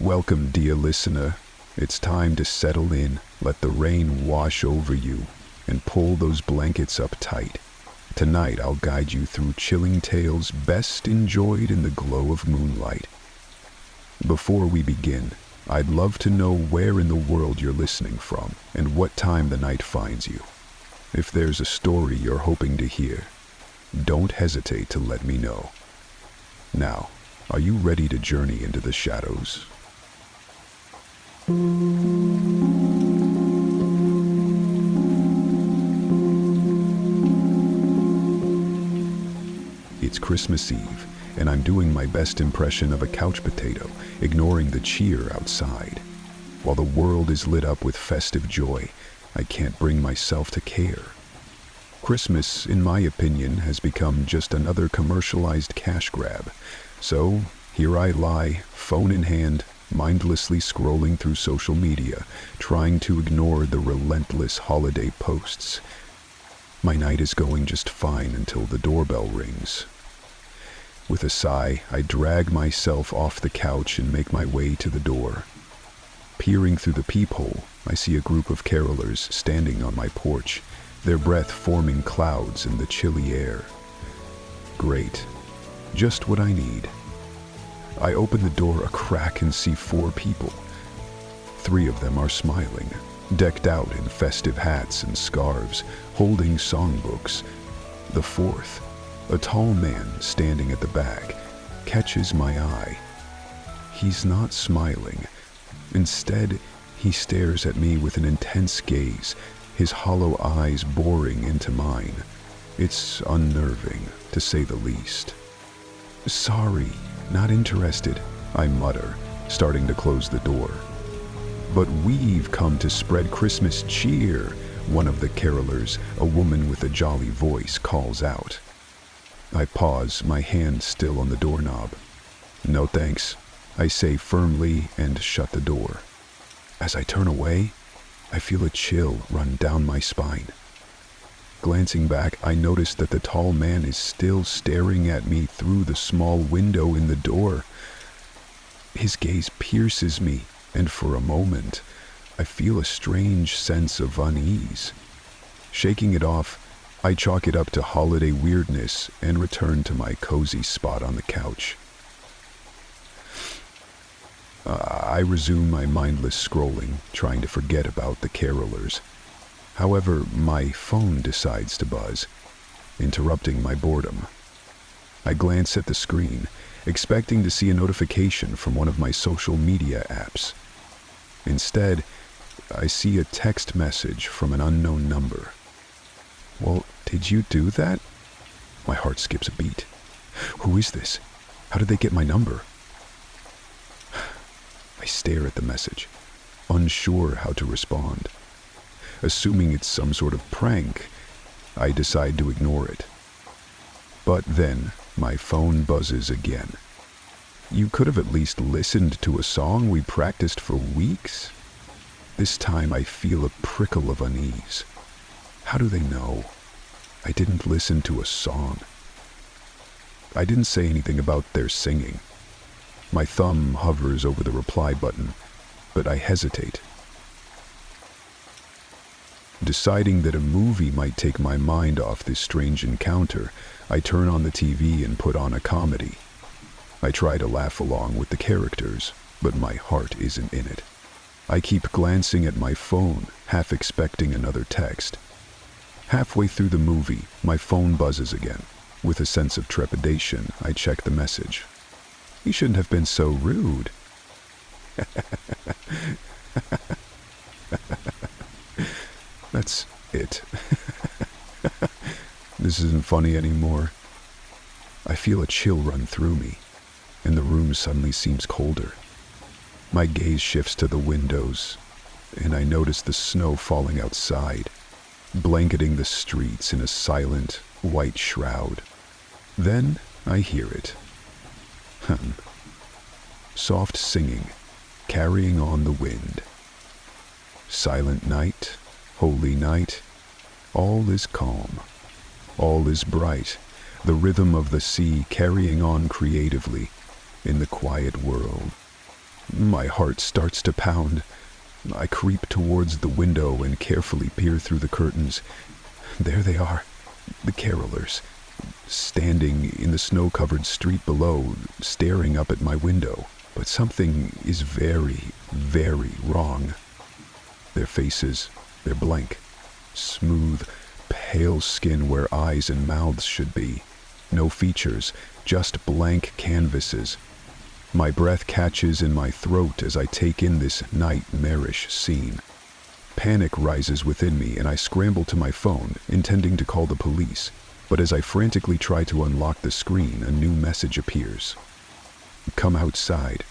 Welcome, dear listener. It's time to settle in, let the rain wash over you, and pull those blankets up tight. Tonight I'll guide you through chilling tales best enjoyed in the glow of moonlight. Before we begin, I'd love to know where in the world you're listening from and what time the night finds you. If there's a story you're hoping to hear, don't hesitate to let me know. Now, are you ready to journey into the shadows? It's Christmas Eve, and I'm doing my best impression of a couch potato, ignoring the cheer outside. While the world is lit up with festive joy, I can't bring myself to care. Christmas, in my opinion, has become just another commercialized cash grab. So, here I lie, phone in hand, mindlessly scrolling through social media, trying to ignore the relentless holiday posts. My night is going just fine until the doorbell rings. With a sigh, I drag myself off the couch and make my way to the door. Peering through the peephole, I see a group of carolers standing on my porch, their breath forming clouds in the chilly air. Great. Just what I need. I open the door a crack and see 4 people. 3 of them are smiling, decked out in festive hats and scarves, holding songbooks. The 4th, a tall man standing at the back, catches my eye. He's not smiling. Instead, he stares at me with an intense gaze, his hollow eyes boring into mine. It's unnerving, to say the least. "Sorry, not interested," I mutter, starting to close the door. "But we've come to spread Christmas cheer," one of the carolers, a woman with a jolly voice, calls out. I pause, my hand still on the doorknob. "No thanks," I say firmly and shut the door. As I turn away, I feel a chill run down my spine. Glancing back, I notice that the tall man is still staring at me through the small window in the door. His gaze pierces me, and for a moment, I feel a strange sense of unease. Shaking it off, I chalk it up to holiday weirdness and return to my cozy spot on the couch. I resume my mindless scrolling, trying to forget about the carolers. However, my phone decides to buzz, interrupting my boredom. I glance at the screen, expecting to see a notification from one of my social media apps. Instead, I see a text message from an unknown number. "Well, did you do that?" My heart skips a beat. Who is this? How did they get my number? I stare at the message, unsure how to respond. Assuming it's some sort of prank, I decide to ignore it. But then, my phone buzzes again. "You could have at least listened to a song we practiced for weeks." This time I feel a prickle of unease. How do they know? I didn't listen to a song. I didn't say anything about their singing. My thumb hovers over the reply button, but I hesitate. Deciding that a movie might take my mind off this strange encounter, I turn on the TV and put on a comedy. I try to laugh along with the characters, but my heart isn't in it. I keep glancing at my phone, half expecting another text. Halfway through the movie, my phone buzzes again. With a sense of trepidation, I check the message. "You shouldn't have been so rude." That's it. This isn't funny anymore. I feel a chill run through me, and the room suddenly seems colder. My gaze shifts to the windows, and I notice the snow falling outside, blanketing the streets in a silent, white shroud. Then I hear it. Soft singing, carrying on the wind. Silent night, holy night, all is calm, all is bright, the rhythm of the sea carrying on creatively in the quiet world. My heart starts to pound. I creep towards the window and carefully peer through the curtains. There they are, the carolers, standing in the snow-covered street below, staring up at my window. But something is very, very wrong. Their faces, they're blank. Smooth, pale skin where eyes and mouths should be. No features, just blank canvases. My breath catches in my throat as I take in this nightmarish scene. Panic rises within me and I scramble to my phone, intending to call the police. But as I frantically try to unlock the screen, a new message appears. Come outside.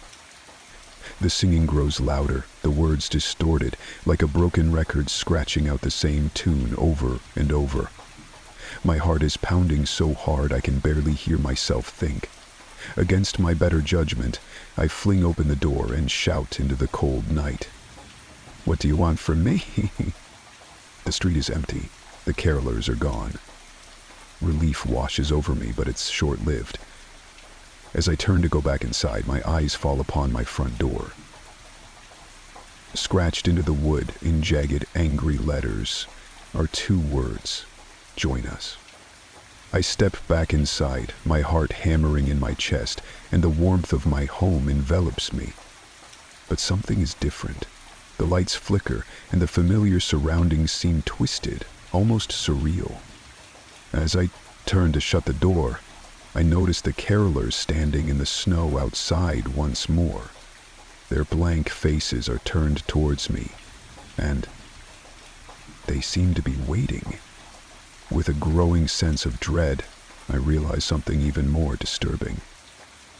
The singing grows louder, the words distorted, like a broken record scratching out the same tune over and over. My heart is pounding so hard I can barely hear myself think. Against my better judgment, I fling open the door and shout into the cold night. What do you want from me? The street is empty. The carolers are gone. Relief washes over me, but it's short-lived. As I turn to go back inside, my eyes fall upon my front door. Scratched into the wood in jagged, angry letters are 2 words: join us. I step back inside, my heart hammering in my chest, and the warmth of my home envelops me. But something is different. The lights flicker, and the familiar surroundings seem twisted, almost surreal. As I turn to shut the door, I notice the carolers standing in the snow outside once more. Their blank faces are turned towards me, and they seem to be waiting. With a growing sense of dread, I realize something even more disturbing.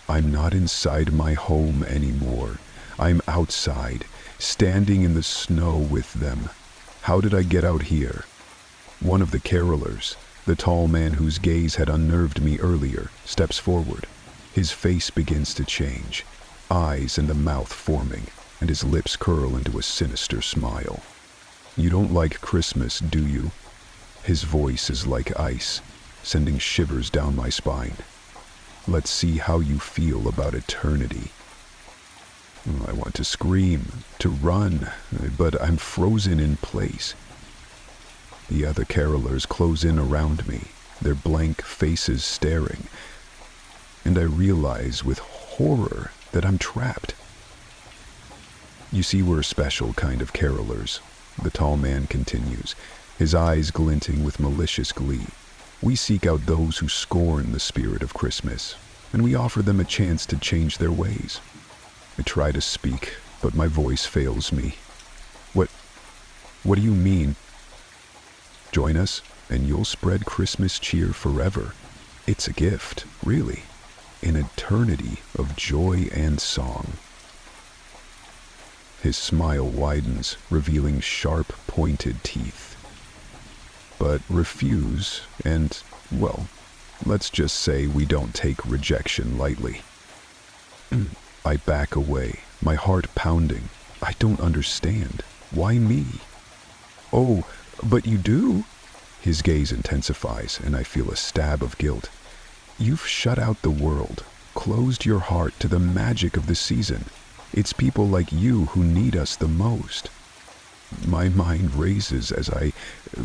I'm not inside my home anymore. I'm outside, standing in the snow with them. How did I get out here? One of the carolers, the tall man whose gaze had unnerved me earlier, steps forward. His face begins to change, eyes and the mouth forming, and his lips curl into a sinister smile. You don't like Christmas, do you? His voice is like ice, sending shivers down my spine. Let's see how you feel about eternity. I want to scream, to run, but I'm frozen in place. The other carolers close in around me, their blank faces staring, and I realize with horror that I'm trapped. You see, we're a special kind of carolers, the tall man continues, his eyes glinting with malicious glee. We seek out those who scorn the spirit of Christmas, and we offer them a chance to change their ways. I try to speak, but my voice fails me. What do you mean? Join us, and you'll spread Christmas cheer forever. It's a gift, really. An eternity of joy and song. His smile widens, revealing sharp, pointed teeth. But refuse, and, well, let's just say we don't take rejection lightly. I back away, my heart pounding. I don't understand. Why me? Oh, but you do? His gaze intensifies, and I feel a stab of guilt. You've shut out the world, closed your heart to the magic of the season. It's people like you who need us the most. My mind races as I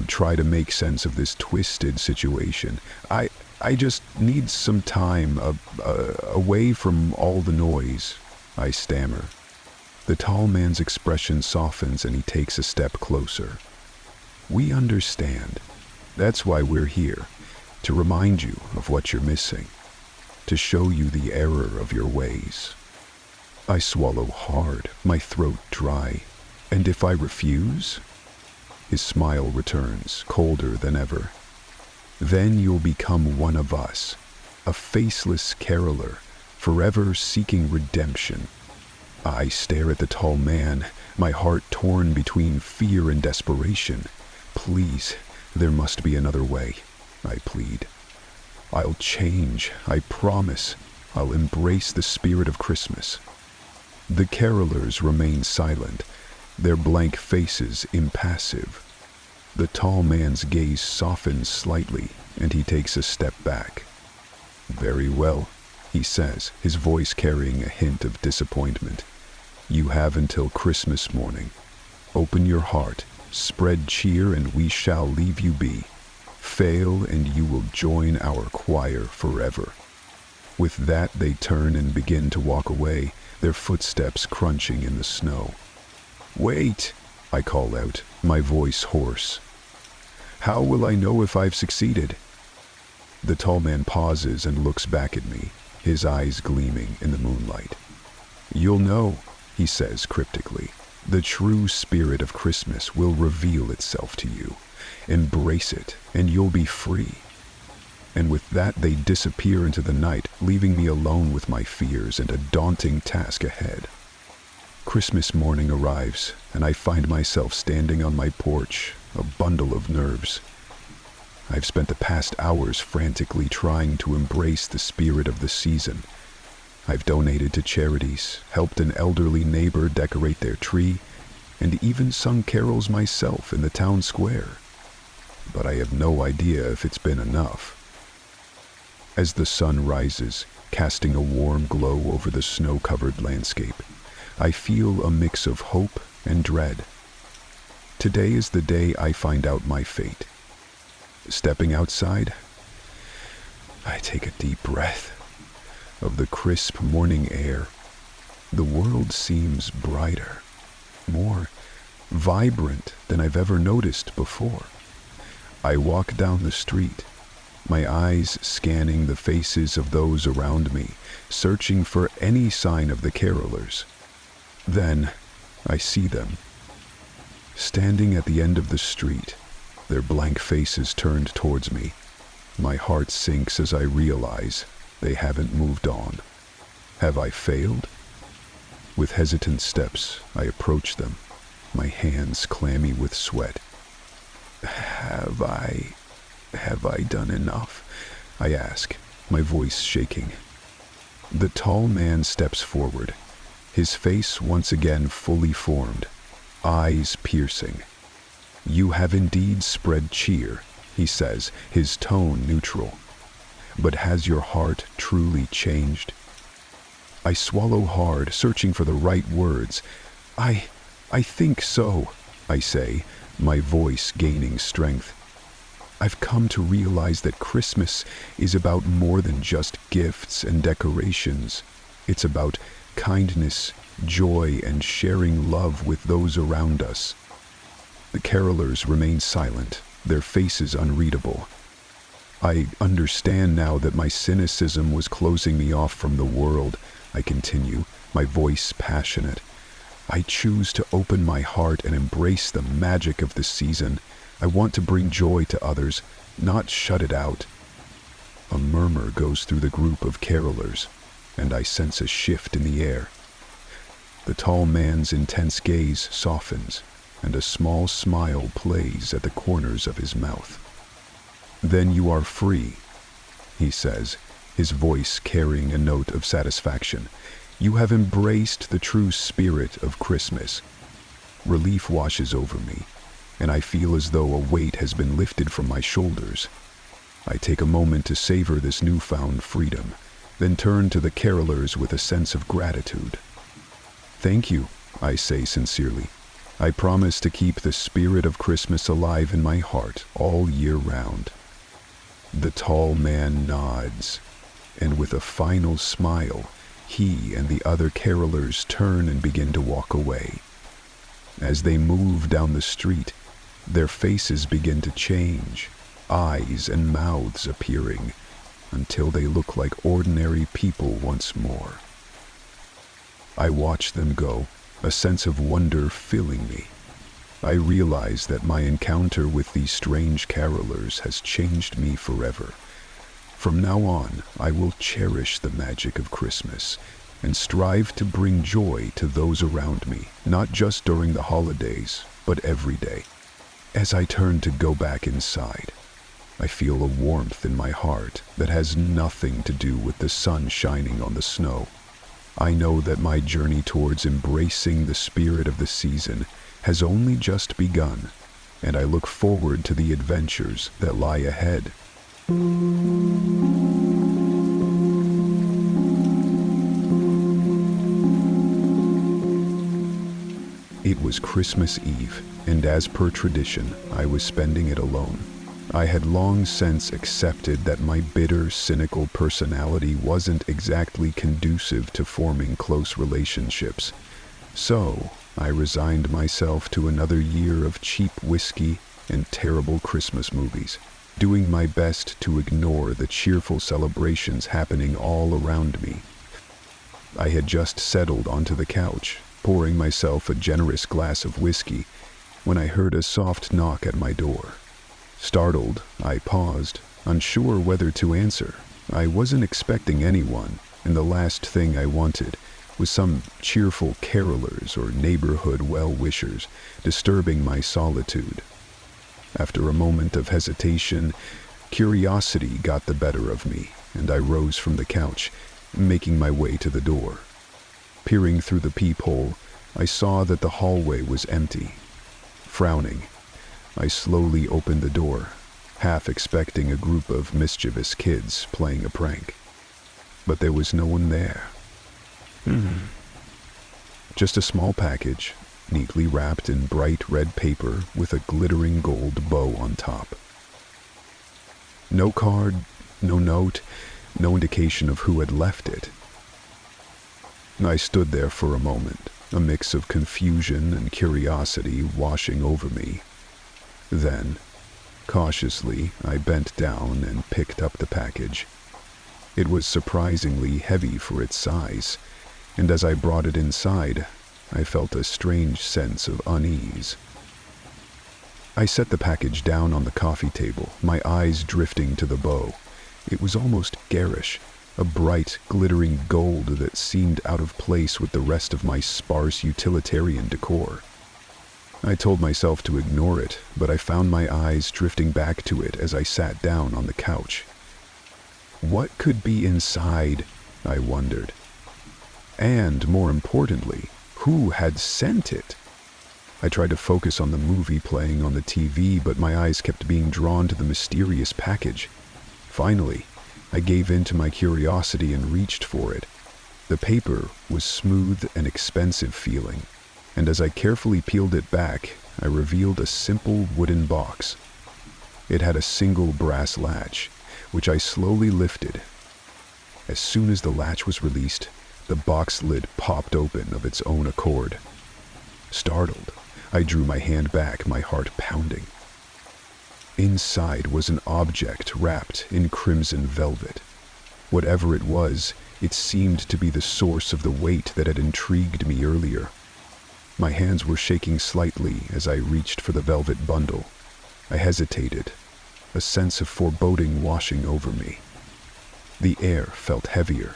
try to make sense of this twisted situation. I just need some time away from all the noise, I stammer. The tall man's expression softens and he takes a step closer. We understand. That's why we're here, to remind you of what you're missing, to show you the error of your ways. I swallow hard, my throat dry. And if I refuse? His smile returns, colder than ever. Then you'll become one of us, a faceless caroler, forever seeking redemption. I stare at the tall man, my heart torn between fear and desperation. Please, there must be another way, I plead. I'll change, I promise. I'll embrace the spirit of Christmas. The carolers remain silent, their blank faces impassive. The tall man's gaze softens slightly, and he takes a step back. Very well, he says, his voice carrying a hint of disappointment. You have until Christmas morning. Open your heart, spread cheer, and we shall leave you be. Fail, and you will join our choir forever." With that, they turn and begin to walk away, their footsteps crunching in the snow. "Wait," I call out, my voice hoarse. "How will I know if I've succeeded?" The tall man pauses and looks back at me, his eyes gleaming in the moonlight. "You'll know," he says cryptically. "The true spirit of Christmas will reveal itself to you. Embrace it, and you'll be free." And with that, they disappear into the night, leaving me alone with my fears and a daunting task ahead. Christmas morning arrives, and I find myself standing on my porch, a bundle of nerves. I've spent the past hours frantically trying to embrace the spirit of the season. I've donated to charities, helped an elderly neighbor decorate their tree, and even sung carols myself in the town square. But I have no idea if it's been enough. As the sun rises, casting a warm glow over the snow-covered landscape, I feel a mix of hope and dread. Today is the day I find out my fate. Stepping outside, I take a deep breath of the crisp morning air. The world seems brighter, more vibrant than I've ever noticed before. I walk down the street, my eyes scanning the faces of those around me, searching for any sign of the carolers. Then I see them, standing at the end of the street, their blank faces turned towards me. My heart sinks as I realize they haven't moved on. Have I failed? With hesitant steps, I approach them, my hands clammy with sweat. Have I done enough?" I ask, my voice shaking. The tall man steps forward, his face once again fully formed, eyes piercing. "You have indeed spread cheer," he says, his tone neutral. "But has your heart truly changed?" I swallow hard, searching for the right words. I think so," I say, my voice gaining strength. "I've come to realize that Christmas is about more than just gifts and decorations. It's about kindness, joy, and sharing love with those around us." The carolers remain silent, their faces unreadable. "I understand now that my cynicism was closing me off from the world," I continue, my voice passionate. "I choose to open my heart and embrace the magic of the season. I want to bring joy to others, not shut it out." A murmur goes through the group of carolers, and I sense a shift in the air. The tall man's intense gaze softens, and a small smile plays at the corners of his mouth. "Then you are free," he says, his voice carrying a note of satisfaction. "You have embraced the true spirit of Christmas." Relief washes over me, and I feel as though a weight has been lifted from my shoulders. I take a moment to savor this newfound freedom, then turn to the carolers with a sense of gratitude. "Thank you," I say sincerely. "I promise to keep the spirit of Christmas alive in my heart all year round." The tall man nods, and with a final smile, he and the other carolers turn and begin to walk away. As they move down the street, their faces begin to change, eyes and mouths appearing, until they look like ordinary people once more. I watch them go, a sense of wonder filling me. I realize that my encounter with these strange carolers has changed me forever. From now on, I will cherish the magic of Christmas and strive to bring joy to those around me, not just during the holidays, but every day. As I turn to go back inside, I feel a warmth in my heart that has nothing to do with the sun shining on the snow. I know that my journey towards embracing the spirit of the season has only just begun, and I look forward to the adventures that lie ahead. It was Christmas Eve, and as per tradition, I was spending it alone. I had long since accepted that my bitter, cynical personality wasn't exactly conducive to forming close relationships. So, I resigned myself to another year of cheap whiskey and terrible Christmas movies, doing my best to ignore the cheerful celebrations happening all around me. I had just settled onto the couch, pouring myself a generous glass of whiskey, when I heard a soft knock at my door. Startled, I paused, unsure whether to answer. I wasn't expecting anyone, and the last thing I wanted was some cheerful carolers or neighborhood well-wishers disturbing my solitude. After a moment of hesitation, curiosity got the better of me, and I rose from the couch, making my way to the door. Peering through the peephole, I saw that the hallway was empty. Frowning, I slowly opened the door, half expecting a group of mischievous kids playing a prank. But there was no one there. Just a small package, neatly wrapped in bright red paper with a glittering gold bow on top. No card, no note, no indication of who had left it. I stood there for a moment, a mix of confusion and curiosity washing over me. Then, cautiously, I bent down and picked up the package. It was surprisingly heavy for its size, and as I brought it inside, I felt a strange sense of unease. I set the package down on the coffee table, my eyes drifting to the bow. It was almost garish, a bright, glittering gold that seemed out of place with the rest of my sparse utilitarian decor. I told myself to ignore it, but I found my eyes drifting back to it as I sat down on the couch. What could be inside, I wondered. And, more importantly, who had sent it? I tried to focus on the movie playing on the TV, but my eyes kept being drawn to the mysterious package. Finally, I gave in to my curiosity and reached for it. The paper was smooth and expensive feeling, and as I carefully peeled it back, I revealed a simple wooden box. It had a single brass latch, which I slowly lifted. As soon as the latch was released, the box lid popped open of its own accord. Startled, I drew my hand back, my heart pounding. Inside was an object wrapped in crimson velvet. Whatever it was, it seemed to be the source of the weight that had intrigued me earlier. My hands were shaking slightly as I reached for the velvet bundle. I hesitated, a sense of foreboding washing over me. The air felt heavier,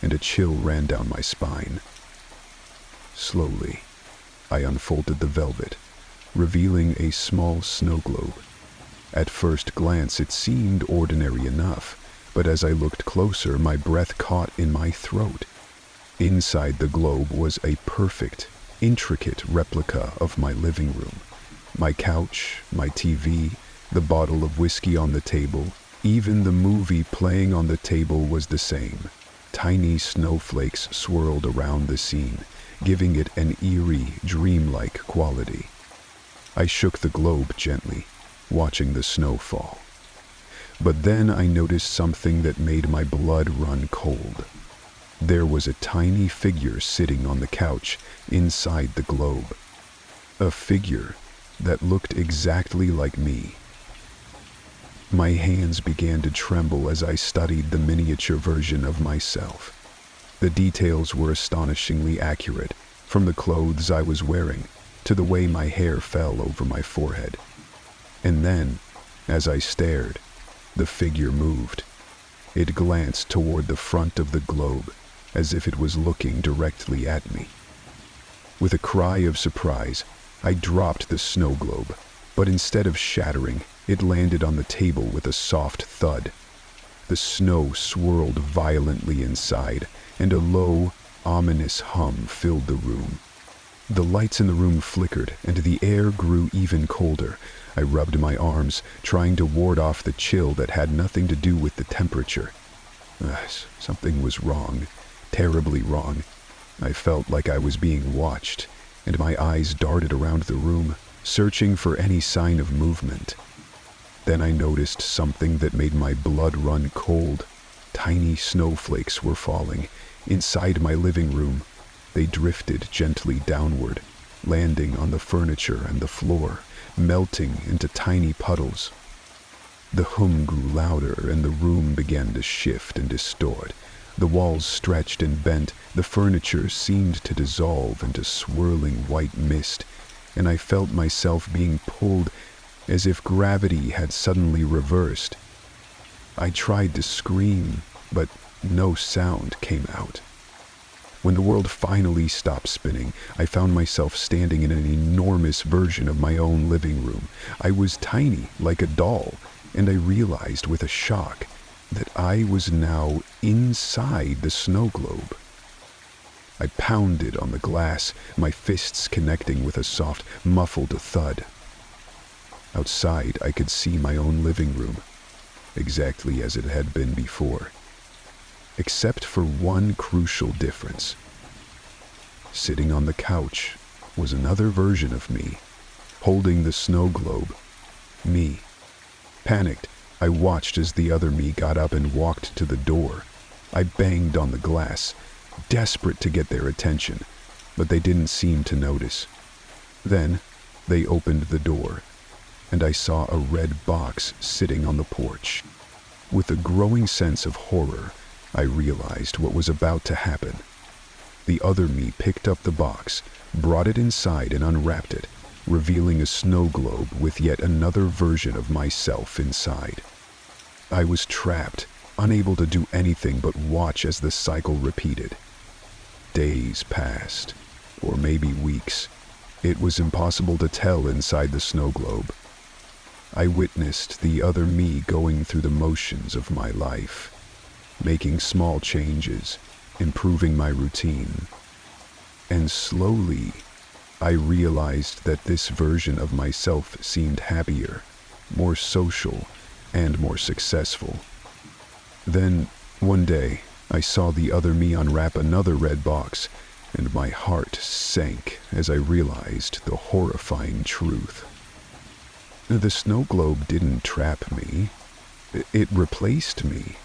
and a chill ran down my spine. Slowly, I unfolded the velvet, revealing a small snow globe. At first glance, it seemed ordinary enough, but as I looked closer, my breath caught in my throat. Inside the globe was a perfect, intricate replica of my living room. My couch, my TV, the bottle of whiskey on the table, even the movie playing on the table was the same. Tiny snowflakes swirled around the scene, giving it an eerie, dreamlike quality. I shook the globe gently, watching the snow fall. But then I noticed something that made my blood run cold. There was a tiny figure sitting on the couch inside the globe. A figure that looked exactly like me. My hands began to tremble as I studied the miniature version of myself. The details were astonishingly accurate, from the clothes I was wearing to the way my hair fell over my forehead. And then, as I stared, the figure moved. It glanced toward the front of the globe, as if it was looking directly at me. With a cry of surprise, I dropped the snow globe, but instead of shattering, it landed on the table with a soft thud. The snow swirled violently inside, and a low, ominous hum filled the room. The lights in the room flickered, and the air grew even colder. I rubbed my arms, trying to ward off the chill that had nothing to do with the temperature. Something was wrong, terribly wrong. I felt like I was being watched, and my eyes darted around the room, searching for any sign of movement. Then I noticed something that made my blood run cold. Tiny snowflakes were falling inside my living room. They drifted gently downward, landing on the furniture and the floor, melting into tiny puddles. The hum grew louder and the room began to shift and distort. The walls stretched and bent, the furniture seemed to dissolve into swirling white mist, and I felt myself being pulled as if gravity had suddenly reversed. I tried to scream, but no sound came out. When the world finally stopped spinning, I found myself standing in an enormous version of my own living room. I was tiny, like a doll, and I realized with a shock that I was now inside the snow globe. I pounded on the glass, my fists connecting with a soft, muffled thud. Outside, I could see my own living room, exactly as it had been before, except for one crucial difference. Sitting on the couch was another version of me, holding the snow globe. Me. Panicked, I watched as the other me got up and walked to the door. I banged on the glass, desperate to get their attention, but they didn't seem to notice. Then, they opened the door, and I saw a red box sitting on the porch. With a growing sense of horror, I realized what was about to happen. The other me picked up the box, brought it inside and unwrapped it, revealing a snow globe with yet another version of myself inside. I was trapped, unable to do anything but watch as the cycle repeated. Days passed, or maybe weeks. It was impossible to tell inside the snow globe. I witnessed the other me going through the motions of my life, making small changes, improving my routine. And slowly, I realized that this version of myself seemed happier, more social, and more successful. Then, one day, I saw the other me unwrap another red box, and my heart sank as I realized the horrifying truth. The snow globe didn't trap me. It replaced me.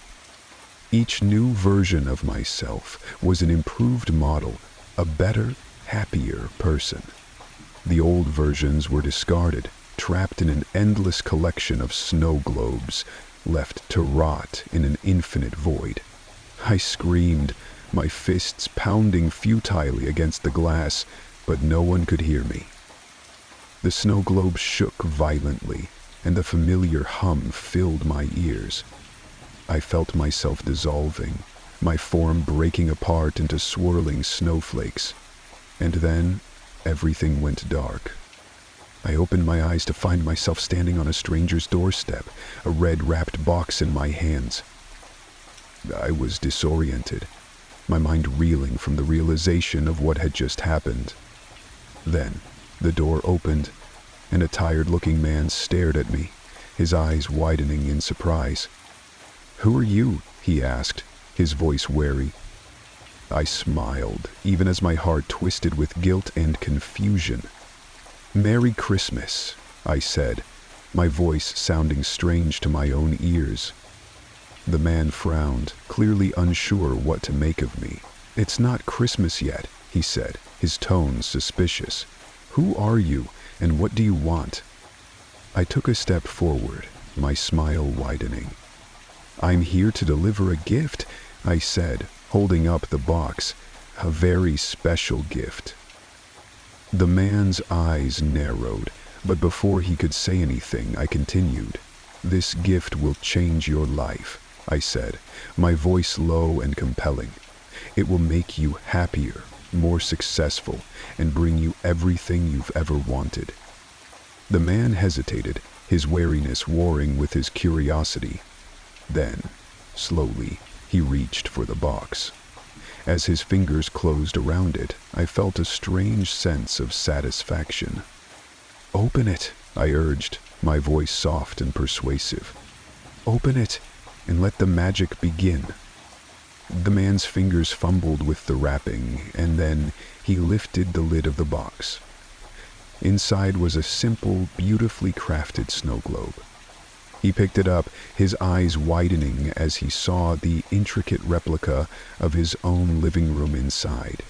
Each new version of myself was an improved model, a better, happier person. The old versions were discarded, trapped in an endless collection of snow globes, left to rot in an infinite void. I screamed, my fists pounding futilely against the glass, but no one could hear me. The snow globe shook violently, and the familiar hum filled my ears. I felt myself dissolving, my form breaking apart into swirling snowflakes. And then, everything went dark. I opened my eyes to find myself standing on a stranger's doorstep, a red-wrapped box in my hands. I was disoriented, my mind reeling from the realization of what had just happened. Then, the door opened, and a tired-looking man stared at me, his eyes widening in surprise. "Who are you?" he asked, his voice wary. I smiled, even as my heart twisted with guilt and confusion. "Merry Christmas," I said, my voice sounding strange to my own ears. The man frowned, clearly unsure what to make of me. "It's not Christmas yet," he said, his tone suspicious. "Who are you, and what do you want?" I took a step forward, my smile widening. "I'm here to deliver a gift," I said, holding up the box. "A very special gift." The man's eyes narrowed, but before he could say anything, I continued. "This gift will change your life," I said, my voice low and compelling. "It will make you happier, more successful, and bring you everything you've ever wanted." The man hesitated, his wariness warring with his curiosity. Then, slowly, he reached for the box. As his fingers closed around it, I felt a strange sense of satisfaction. "Open it," I urged, my voice soft and persuasive. "Open it, and let the magic begin." The man's fingers fumbled with the wrapping, and then he lifted the lid of the box. Inside was a simple, beautifully crafted snow globe. He picked it up, his eyes widening as he saw the intricate replica of his own living room inside.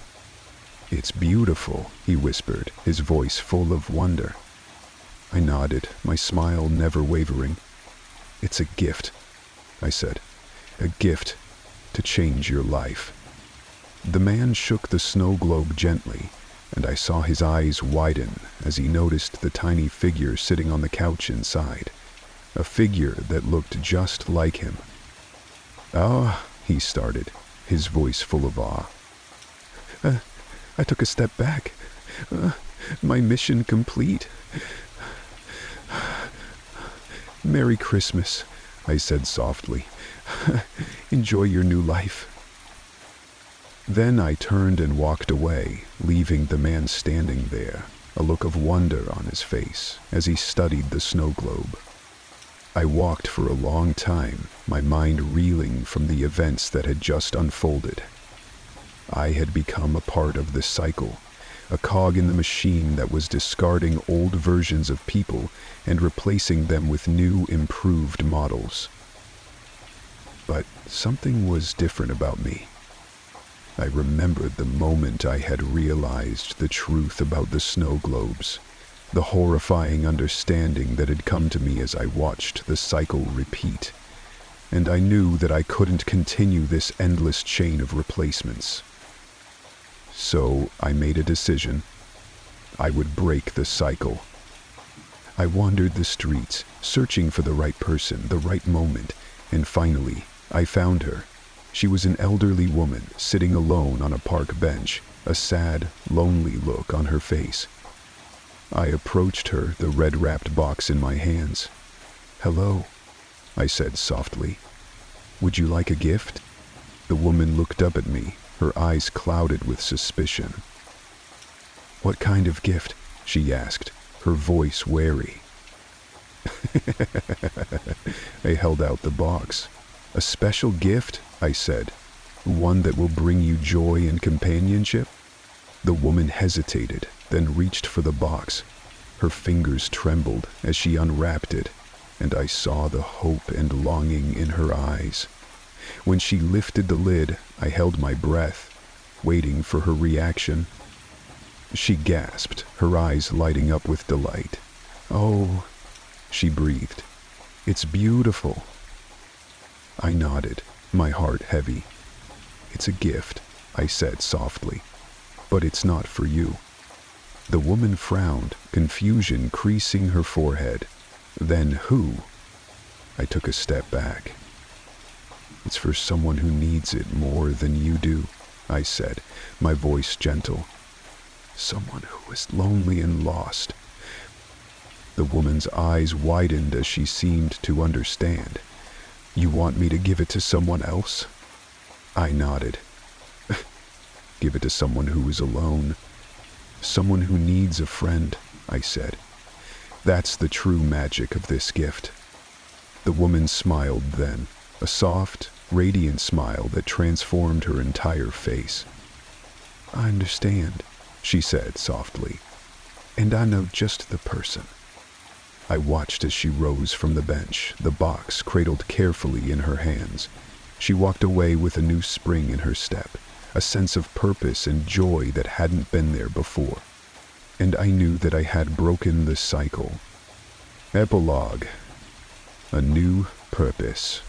"It's beautiful," he whispered, his voice full of wonder. I nodded, my smile never wavering. "It's a gift," I said. "A gift to change your life." The man shook the snow globe gently, and I saw his eyes widen as he noticed the tiny figure sitting on the couch inside, a figure that looked just like him. "Ah," he started, his voice full of awe. I took a step back. My mission complete. "Merry Christmas," I said softly. "Enjoy your new life." Then I turned and walked away, leaving the man standing there, a look of wonder on his face as he studied the snow globe. I walked for a long time, my mind reeling from the events that had just unfolded. I had become a part of the cycle, a cog in the machine that was discarding old versions of people and replacing them with new, improved models. But something was different about me. I remembered the moment I had realized the truth about the snow globes, the horrifying understanding that had come to me as I watched the cycle repeat, and I knew that I couldn't continue this endless chain of replacements. So I made a decision. I would break the cycle. I wandered the streets, searching for the right person, the right moment, and finally, I found her. She was an elderly woman, sitting alone on a park bench, a sad, lonely look on her face. I approached her, the red-wrapped box in my hands. "Hello," I said softly. "Would you like a gift?" The woman looked up at me, her eyes clouded with suspicion. "What kind of gift?" she asked, her voice wary. I held out the box. "A special gift," I said. "One that will bring you joy and companionship?" The woman hesitated, then reached for the box. Her fingers trembled as she unwrapped it, and I saw the hope and longing in her eyes. When she lifted the lid, I held my breath, waiting for her reaction. She gasped, her eyes lighting up with delight. "Oh," she breathed. "It's beautiful." I nodded, my heart heavy. "It's a gift," I said softly, "but it's not for you." The woman frowned, confusion creasing her forehead. "Then who?" I took a step back. "It's for someone who needs it more than you do," I said, my voice gentle. "Someone who is lonely and lost." The woman's eyes widened as she seemed to understand. "You want me to give it to someone else?" I nodded. "Give it to someone who is alone. Someone who needs a friend," I said. "That's the true magic of this gift." The woman smiled then, a soft, radiant smile that transformed her entire face. "I understand," she said softly, "and I know just the person." I watched as she rose from the bench, the box cradled carefully in her hands. She walked away with a new spring in her step, a sense of purpose and joy that hadn't been there before. And I knew that I had broken the cycle. Epilogue. A new purpose.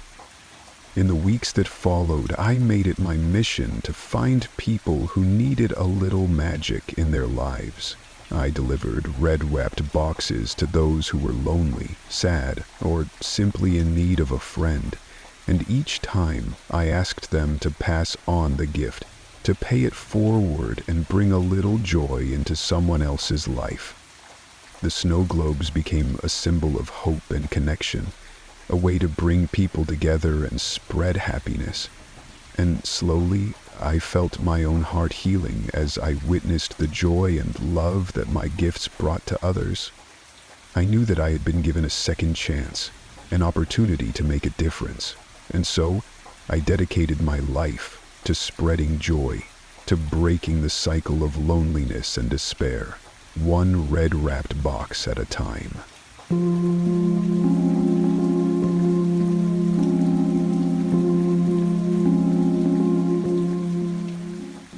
In the weeks that followed, I made it my mission to find people who needed a little magic in their lives. I delivered red-wrapped boxes to those who were lonely, sad, or simply in need of a friend, and each time I asked them to pass on the gift, to pay it forward and bring a little joy into someone else's life. The snow globes became a symbol of hope and connection, a way to bring people together and spread happiness. And slowly, I felt my own heart healing as I witnessed the joy and love that my gifts brought to others. I knew that I had been given a second chance, an opportunity to make a difference, and so I dedicated my life, to spreading joy, to breaking the cycle of loneliness and despair, one red-wrapped box at a time.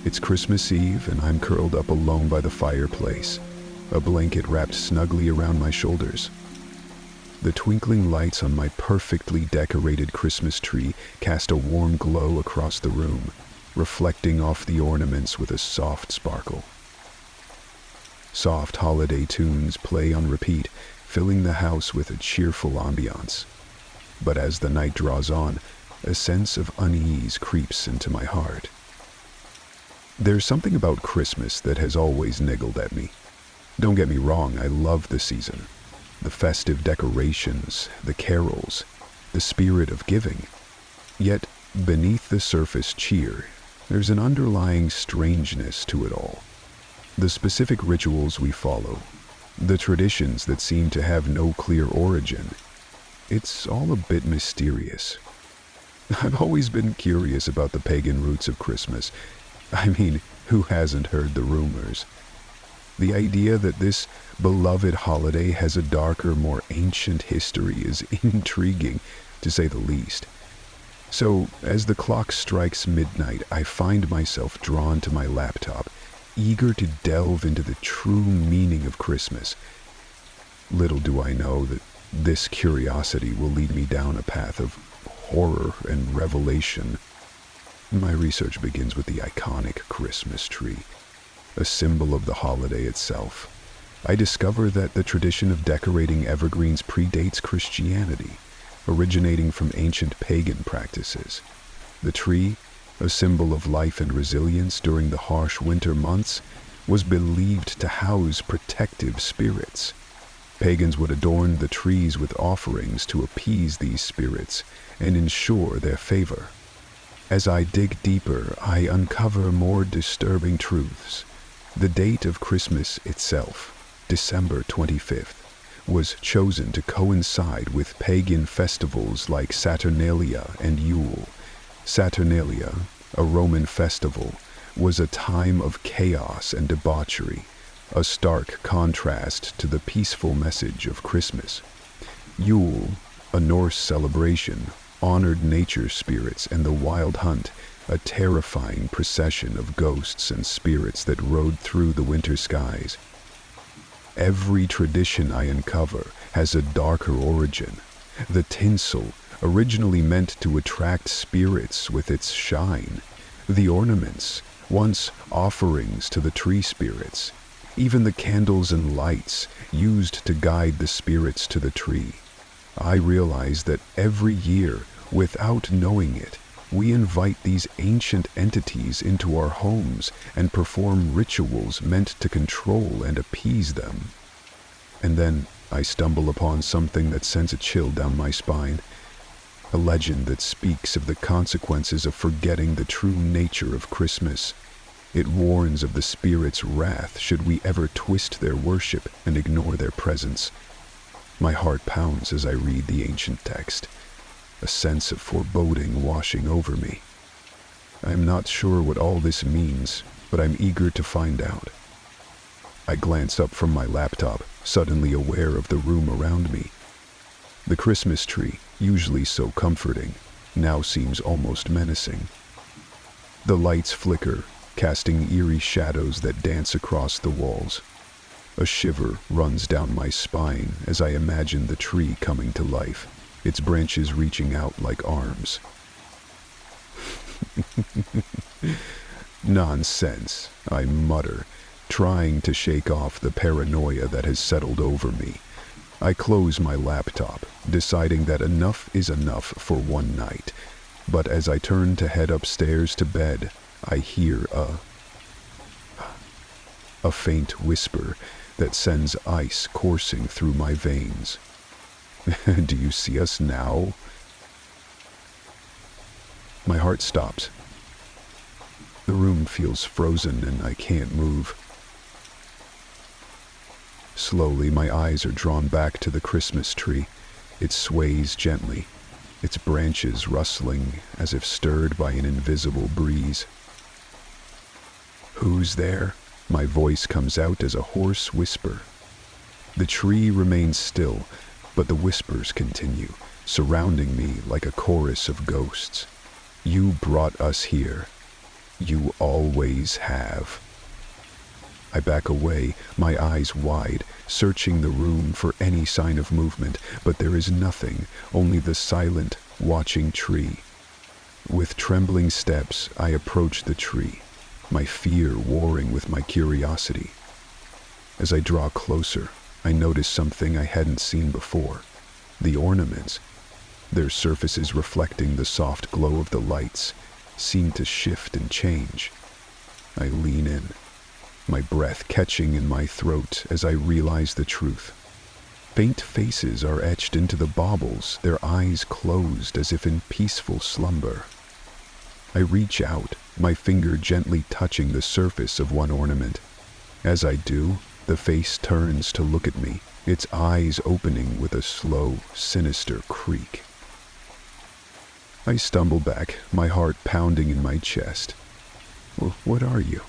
It's Christmas Eve, and I'm curled up alone by the fireplace, a blanket wrapped snugly around my shoulders. The twinkling lights on my perfectly decorated Christmas tree cast a warm glow across the room, reflecting off the ornaments with a soft sparkle. Soft holiday tunes play on repeat, filling the house with a cheerful ambiance. But as the night draws on, a sense of unease creeps into my heart. There's something about Christmas that has always niggled at me. Don't get me wrong, I love the season. The festive decorations, the carols, the spirit of giving. Yet, beneath the surface cheer, there's an underlying strangeness to it all. The specific rituals we follow, the traditions that seem to have no clear origin, it's all a bit mysterious. I've always been curious about the pagan roots of Christmas. I mean, who hasn't heard the rumors? The idea that this beloved holiday has a darker, more ancient history is intriguing, to say the least. So, as the clock strikes midnight, I find myself drawn to my laptop, eager to delve into the true meaning of Christmas. Little do I know that this curiosity will lead me down a path of horror and revelation. My research begins with the iconic Christmas tree, a symbol of the holiday itself. I discover that the tradition of decorating evergreens predates Christianity, originating from ancient pagan practices. The tree, a symbol of life and resilience during the harsh winter months, was believed to house protective spirits. Pagans would adorn the trees with offerings to appease these spirits and ensure their favor. As I dig deeper, I uncover more disturbing truths. The date of Christmas itself, December 25th, was chosen to coincide with pagan festivals like Saturnalia and Yule. Saturnalia, a Roman festival, was a time of chaos and debauchery, a stark contrast to the peaceful message of Christmas. Yule, a Norse celebration, honored nature spirits and the wild hunt, a terrifying procession of ghosts and spirits that rode through the winter skies. Every tradition I uncover has a darker origin. The tinsel, originally meant to attract spirits with its shine. The ornaments, once offerings to the tree spirits. Even the candles and lights used to guide the spirits to the tree. I realize that every year, without knowing it, we invite these ancient entities into our homes and perform rituals meant to control and appease them. And then I stumble upon something that sends a chill down my spine. A legend that speaks of the consequences of forgetting the true nature of Christmas. It warns of the spirits' wrath should we ever twist their worship and ignore their presence. My heart pounds as I read the ancient text, a sense of foreboding washing over me. I'm not sure what all this means, but I'm eager to find out. I glance up from my laptop, suddenly aware of the room around me. The Christmas tree, usually so comforting, now seems almost menacing. The lights flicker, casting eerie shadows that dance across the walls. A shiver runs down my spine as I imagine the tree coming to life, its branches reaching out like arms. Nonsense, I mutter, trying to shake off the paranoia that has settled over me. I close my laptop, deciding that enough is enough for one night. But as I turn to head upstairs to bed, I hear a faint whisper that sends ice coursing through my veins. Do you see us now? My heart stops. The room feels frozen and I can't move. Slowly, my eyes are drawn back to the Christmas tree. It sways gently, its branches rustling as if stirred by an invisible breeze. "Who's there?" My voice comes out as a hoarse whisper. The tree remains still, but the whispers continue, surrounding me like a chorus of ghosts. "You brought us here. You always have." I back away, my eyes wide, searching the room for any sign of movement, but there is nothing, only the silent, watching tree. With trembling steps, I approach the tree, my fear warring with my curiosity. As I draw closer, I notice something I hadn't seen before. The ornaments, their surfaces reflecting the soft glow of the lights, seem to shift and change. I lean in, my breath catching in my throat as I realize the truth. Faint faces are etched into the baubles, their eyes closed as if in peaceful slumber. I reach out, my finger gently touching the surface of one ornament. As I do, the face turns to look at me, its eyes opening with a slow, sinister creak. I stumble back, my heart pounding in my chest. What are you?"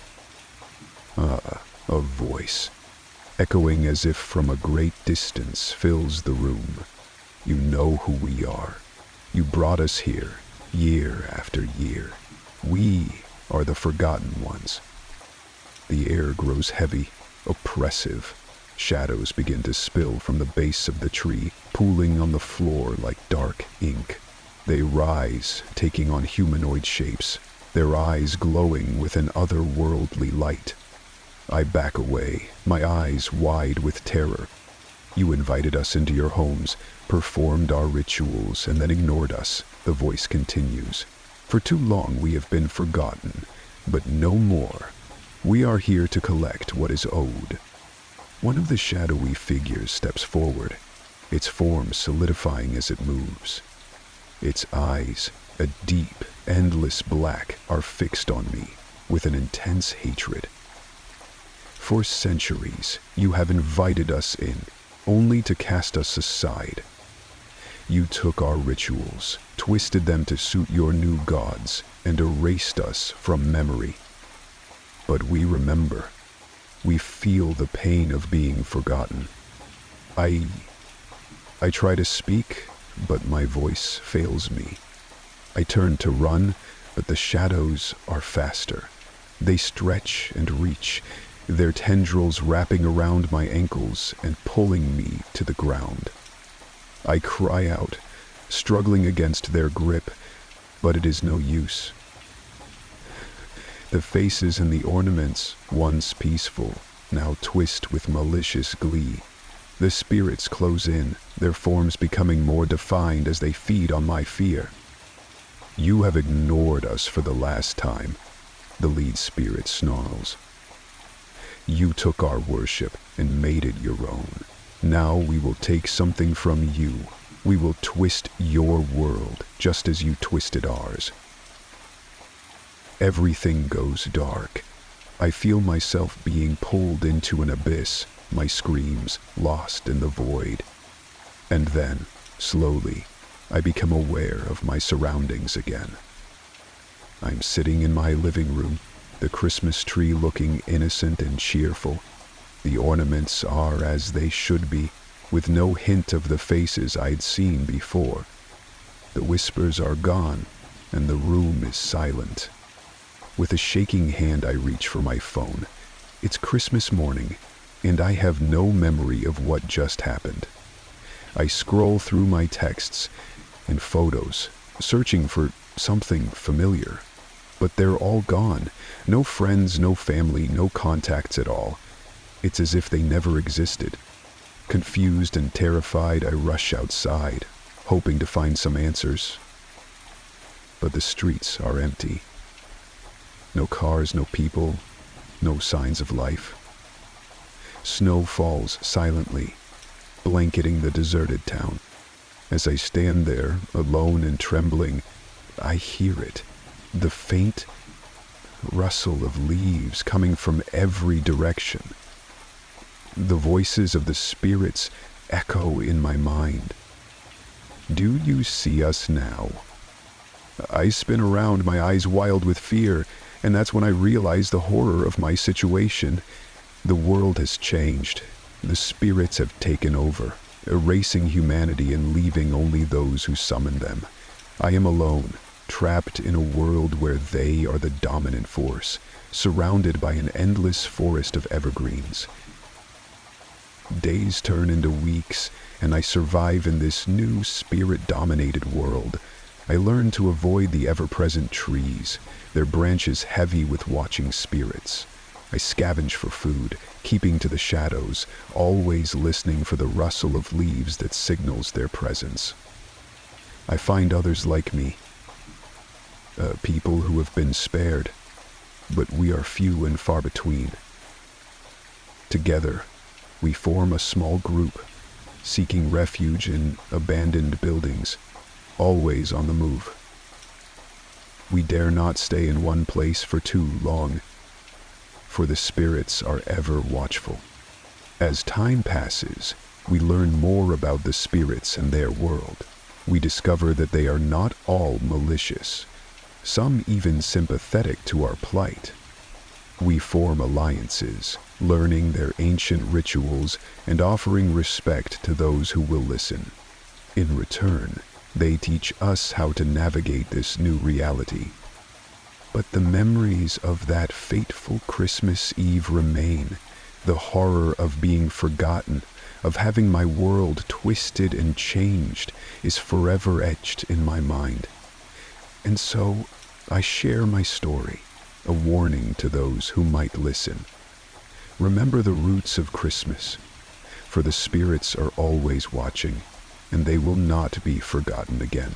A voice, echoing as if from a great distance, fills the room. "You know who we are. You brought us here, year after year. We are the forgotten ones." The air grows heavy, oppressive. Shadows begin to spill from the base of the tree, pooling on the floor like dark ink. They rise, taking on humanoid shapes, their eyes glowing with an otherworldly light. I back away, my eyes wide with terror. "You invited us into your homes, performed our rituals, and then ignored us," the voice continues. "For too long we have been forgotten, but no more. We are here to collect what is owed." One of the shadowy figures steps forward, its form solidifying as it moves. Its eyes, a deep, endless black, are fixed on me with an intense hatred. "For centuries, you have invited us in, only to cast us aside. You took our rituals, twisted them to suit your new gods, and erased us from memory. But we remember. We feel the pain of being forgotten." I try to speak, but my voice fails me. I turn to run, but the shadows are faster. They stretch and reach, their tendrils wrapping around my ankles and pulling me to the ground. I cry out, struggling against their grip, but it is no use. The faces and the ornaments, once peaceful, now twist with malicious glee. The spirits close in, their forms becoming more defined as they feed on my fear. "You have ignored us for the last time," the lead spirit snarls. "You took our worship and made it your own. Now we will take something from you. We will twist your world just as you twisted ours." Everything goes dark. I feel myself being pulled into an abyss, my screams lost in the void. And then, slowly, I become aware of my surroundings again. I'm sitting in my living room, the Christmas tree looking innocent and cheerful. The ornaments are as they should be, with no hint of the faces I'd seen before. The whispers are gone, and the room is silent. With a shaking hand I reach for my phone. It's Christmas morning, and I have no memory of what just happened. I scroll through my texts and photos, searching for something familiar. But they're all gone. No friends, no family, no contacts at all. It's as if they never existed. Confused and terrified, I rush outside, hoping to find some answers. But the streets are empty. No cars, no people, no signs of life. Snow falls silently, blanketing the deserted town. As I stand there, alone and trembling, I hear it. The faint rustle of leaves coming from every direction. The voices of the spirits echo in my mind. Do you see us now? I spin around, my eyes wild with fear, and that's when I realize the horror of my situation. The world has changed. The spirits have taken over, erasing humanity and leaving only those who summon them. I am alone, trapped in a world where they are the dominant force, surrounded by an endless forest of evergreens. Days turn into weeks, and I survive in this new spirit-dominated world. I learn to avoid the ever-present trees, their branches heavy with watching spirits. I scavenge for food, keeping to the shadows, always listening for the rustle of leaves that signals their presence. I find others like me, people who have been spared, but we are few and far between. Together, we form a small group, seeking refuge in abandoned buildings, always on the move. We dare not stay in one place for too long, for the spirits are ever watchful. As time passes, we learn more about the spirits and their world. We discover that they are not all malicious, some even sympathetic to our plight. We form alliances, learning their ancient rituals and offering respect to those who will listen. In return, they teach us how to navigate this new reality. But the memories of that fateful Christmas Eve remain. The horror of being forgotten, of having my world twisted and changed, is forever etched in my mind. And so, I share my story, a warning to those who might listen. Remember the roots of Christmas, for the spirits are always watching, and they will not be forgotten again.